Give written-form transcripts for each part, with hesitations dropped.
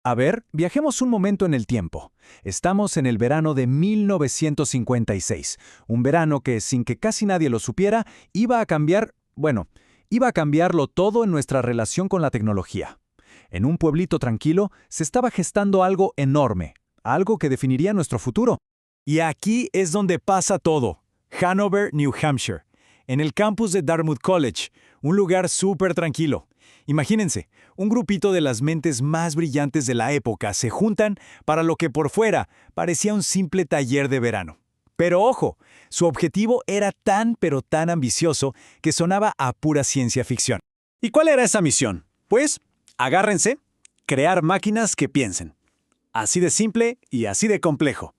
A ver, viajemos un momento en el tiempo. Estamos en el verano de 1956, un verano que, sin que casi nadie lo supiera, iba a cambiar, bueno, iba a cambiarlo todo en nuestra relación con la tecnología. En un pueblito tranquilo se estaba gestando algo enorme, algo que definiría nuestro futuro. Y aquí es donde pasa todo. Hanover, New Hampshire, en el campus de Dartmouth College, un lugar súper tranquilo. Imagínense, un grupito de las mentes más brillantes de la época se juntan para lo que por fuera parecía un simple taller de verano. Pero ojo, su objetivo era tan pero tan ambicioso que sonaba a pura ciencia ficción. ¿Y cuál era esa misión? Pues, agárrense, crear máquinas que piensen. Así de simple y así de complejo.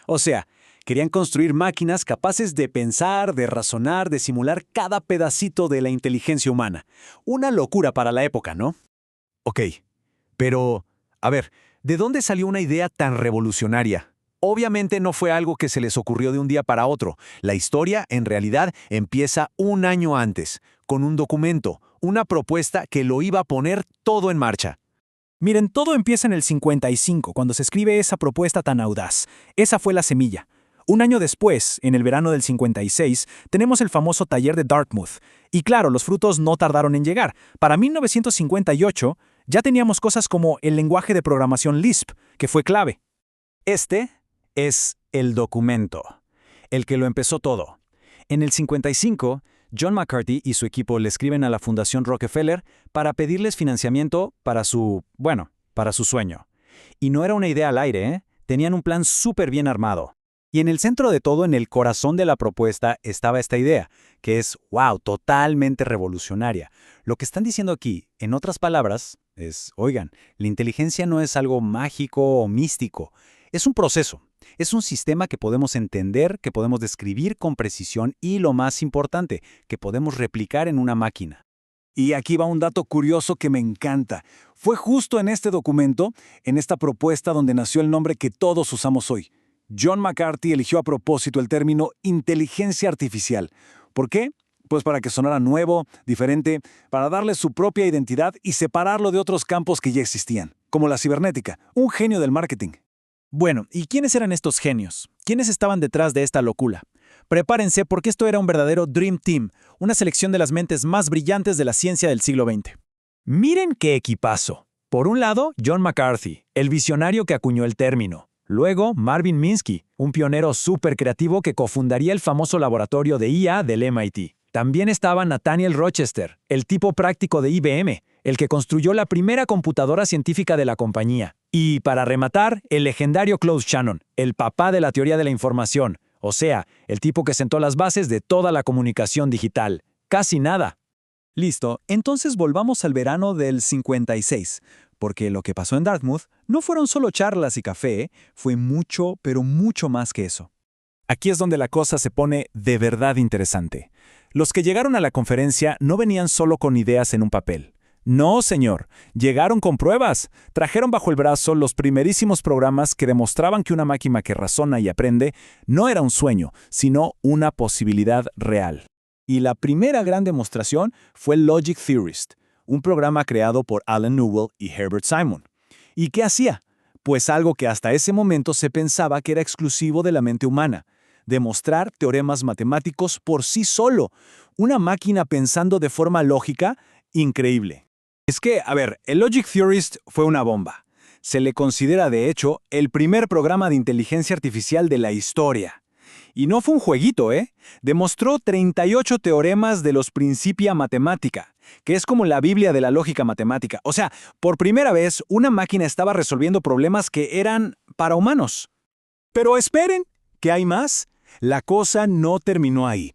O sea, querían construir máquinas capaces de pensar, de razonar, de simular cada pedacito de la inteligencia humana. Una locura para la época, ¿no? Ok, pero, a ver, ¿de dónde salió una idea tan revolucionaria? Obviamente no fue algo que se les ocurrió de un día para otro. La historia, en realidad, empieza un año antes, con un documento, una propuesta que lo iba a poner todo en marcha. Miren, todo empieza en el 55, cuando se escribe esa propuesta tan audaz. Esa fue la semilla. Un año después, en el verano del 56, tenemos el famoso taller de Dartmouth. Y claro, los frutos no tardaron en llegar. Para 1958, ya teníamos cosas como el lenguaje de programación Lisp, que fue clave. Este es el documento, el que lo empezó todo. En el 55, John McCarthy y su equipo le escriben a la Fundación Rockefeller para pedirles financiamiento para su sueño. Y no era una idea al aire, ¿eh? Tenían un plan súper bien armado. Y en el centro de todo, en el corazón de la propuesta, estaba esta idea, que es, wow, totalmente revolucionaria. Lo que están diciendo aquí, en otras palabras, es, oigan, la inteligencia no es algo mágico o místico, es un proceso. Es un sistema que podemos entender, que podemos describir con precisión y, lo más importante, que podemos replicar en una máquina. Y aquí va un dato curioso que me encanta. Fue justo en este documento, en esta propuesta, donde nació el nombre que todos usamos hoy. John McCarthy eligió a propósito el término inteligencia artificial. ¿Por qué? Pues para que sonara nuevo, diferente, para darle su propia identidad y separarlo de otros campos que ya existían, como la cibernética, un genio del marketing. Bueno, ¿y quiénes eran estos genios? ¿Quiénes estaban detrás de esta locura? Prepárense porque esto era un verdadero Dream Team, una selección de las mentes más brillantes de la ciencia del siglo XX. Miren qué equipazo. Por un lado, John McCarthy, el visionario que acuñó el término. Luego, Marvin Minsky, un pionero súper creativo que cofundaría el famoso laboratorio de IA del MIT. También estaba Nathaniel Rochester, el tipo práctico de IBM, el que construyó la primera computadora científica de la compañía. Y, para rematar, el legendario Claude Shannon, el papá de la teoría de la información, o sea, el tipo que sentó las bases de toda la comunicación digital. Casi nada. Listo, entonces volvamos al verano del 56, porque lo que pasó en Dartmouth no fueron solo charlas y café, fue mucho, pero mucho más que eso. Aquí es donde la cosa se pone de verdad interesante. Los que llegaron a la conferencia no venían solo con ideas en un papel. No, señor. Llegaron con pruebas. Trajeron bajo el brazo los primerísimos programas que demostraban que una máquina que razona y aprende no era un sueño, sino una posibilidad real. Y la primera gran demostración fue Logic Theorist, un programa creado por Alan Newell y Herbert Simon. ¿Y qué hacía? Pues algo que hasta ese momento se pensaba que era exclusivo de la mente humana: demostrar teoremas matemáticos por sí solo. Una máquina pensando de forma lógica, increíble. Es que, a ver, el Logic Theorist fue una bomba. Se le considera, de hecho, el primer programa de inteligencia artificial de la historia. Y no fue un jueguito, ¿eh? Demostró 38 teoremas de los Principia Mathematica, que es como la Biblia de la lógica matemática. O sea, por primera vez, una máquina estaba resolviendo problemas que eran para humanos. Pero esperen, ¿qué hay más? La cosa no terminó ahí.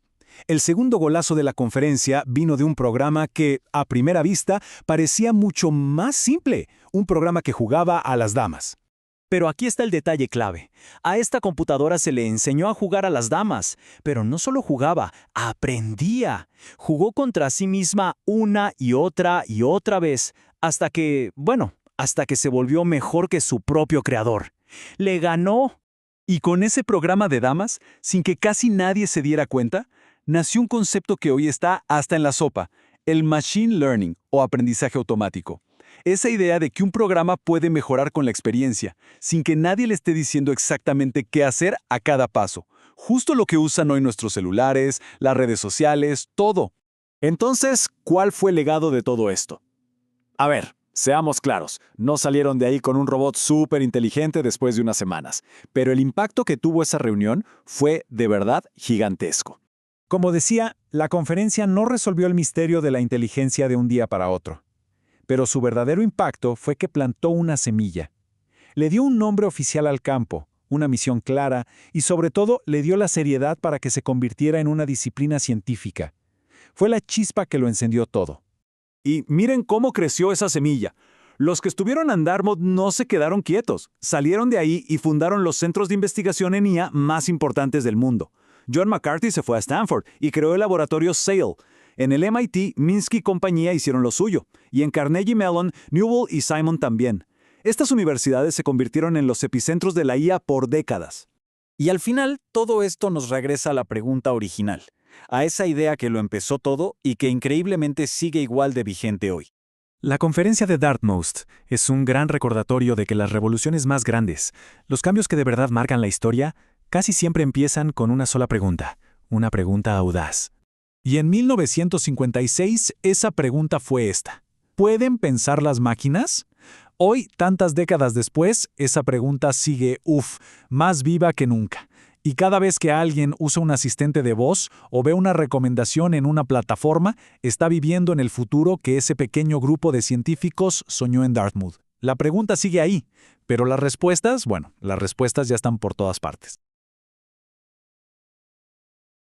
El segundo golazo de la conferencia vino de un programa que, a primera vista, parecía mucho más simple, un programa que jugaba a las damas. Pero aquí está el detalle clave. A esta computadora se le enseñó a jugar a las damas, pero no solo jugaba, aprendía. Jugó contra sí misma una y otra vez, hasta que se volvió mejor que su propio creador. Le ganó. Y con ese programa de damas, sin que casi nadie se diera cuenta, nació un concepto que hoy está hasta en la sopa: el Machine Learning o aprendizaje automático. Esa idea de que un programa puede mejorar con la experiencia, sin que nadie le esté diciendo exactamente qué hacer a cada paso. Justo lo que usan hoy nuestros celulares, las redes sociales, todo. Entonces, ¿cuál fue el legado de todo esto? A ver, seamos claros, no salieron de ahí con un robot súper inteligente después de unas semanas, pero el impacto que tuvo esa reunión fue de verdad gigantesco. Como decía, la conferencia no resolvió el misterio de la inteligencia de un día para otro. Pero su verdadero impacto fue que plantó una semilla. Le dio un nombre oficial al campo, una misión clara y sobre todo le dio la seriedad para que se convirtiera en una disciplina científica. Fue la chispa que lo encendió todo. Y miren cómo creció esa semilla. Los que estuvieron en Dartmouth no se quedaron quietos. Salieron de ahí y fundaron los centros de investigación en IA más importantes del mundo. John McCarthy se fue a Stanford y creó el laboratorio SAIL. En el MIT, Minsky y compañía hicieron lo suyo. Y en Carnegie Mellon, Newell y Simon también. Estas universidades se convirtieron en los epicentros de la IA por décadas. Y al final, todo esto nos regresa a la pregunta original, a esa idea que lo empezó todo y que increíblemente sigue igual de vigente hoy. La conferencia de Dartmouth es un gran recordatorio de que las revoluciones más grandes, los cambios que de verdad marcan la historia, casi siempre empiezan con una sola pregunta, una pregunta audaz. Y en 1956, esa pregunta fue esta. ¿Pueden pensar las máquinas? Hoy, tantas décadas después, esa pregunta sigue, más viva que nunca. Y cada vez que alguien usa un asistente de voz o ve una recomendación en una plataforma, está viviendo en el futuro que ese pequeño grupo de científicos soñó en Dartmouth. La pregunta sigue ahí, pero las respuestas ya están por todas partes.